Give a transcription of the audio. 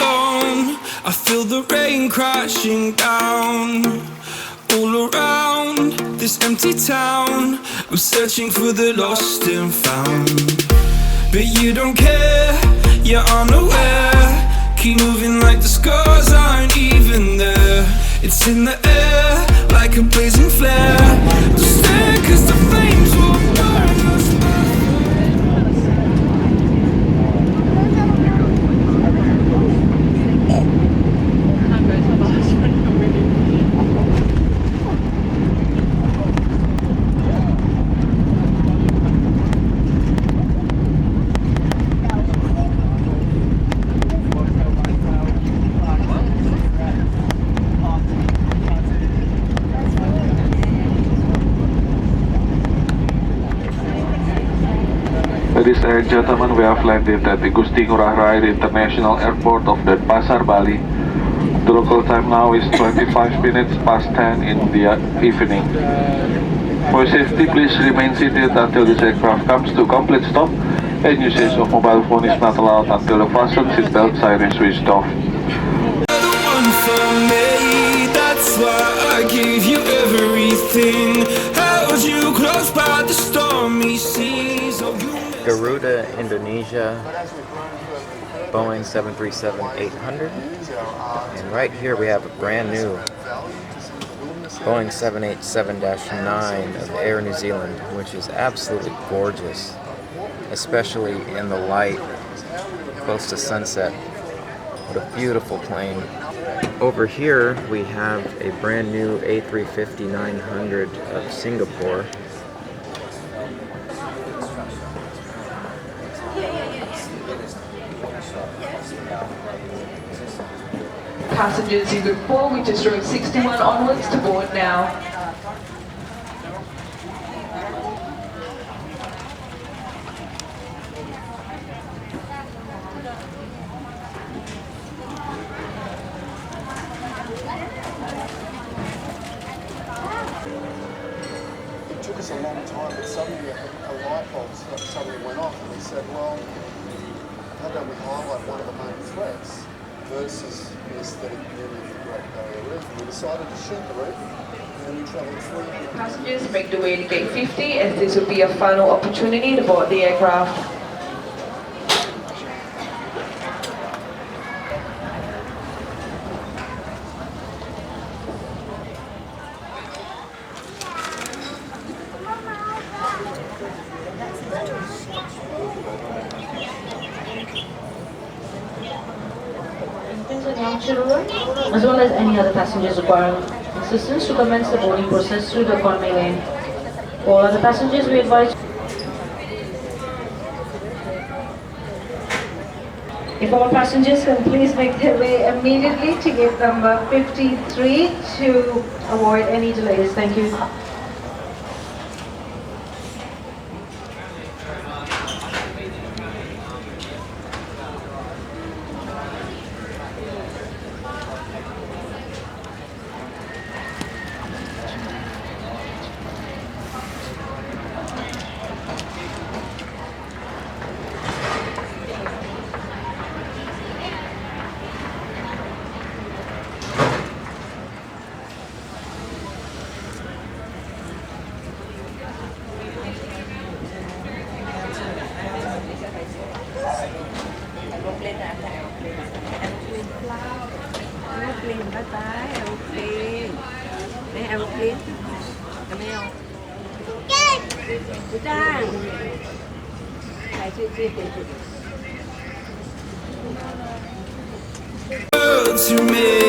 alone. I feel the rain crashing down all around this empty town. I'm searching for the lost and found, but you don't care, you're unaware. Keep moving like the scars aren't even there. It's in the air like a blazing flare. Just stare, 'cause the flames will burn us back. Ladies and gentlemen, we have landed at the Ngurah Rai International Airport of Denpasar, Bali. The local time now is 25 minutes past 10 in the evening. For safety, please remain seated until this aircraft comes to complete stop, and usage of mobile phone is not allowed until the fasten seatbelt sign is switched off. You're the one for me, that's why I gave you everything. Held you close by the stormy seas. Oh, you Garuda, Indonesia, Boeing 737-800, and right here we have a brand new Boeing 787-9 of Air New Zealand, which is absolutely gorgeous, especially in the light close to sunset. What a beautiful plane. Over here we have a brand new A350-900 of Singapore. Passengers in group 4, which is row 61 onwards, to board now. It took us a long time, but suddenly a light bulb suddenly went off, and we said, well, how don't we highlight one of the main threats versus the aesthetic beauty of the Great Barrier Reef? And we decided to shoot the reef, and we travelled 300 Passengers make the way to gate 50, as this will be a final opportunity to board the aircraft. Young children, as well as any other passengers requiring assistance to commence the boarding process through the economy lane. All other passengers, we advise. If all passengers can please make their way immediately to gate number 53 to avoid any delays. Thank you. Aeroplane, bye bye, aeroplane. Đây aeroplane. Cảm ơn không? Chị Trang. Này chị. to me.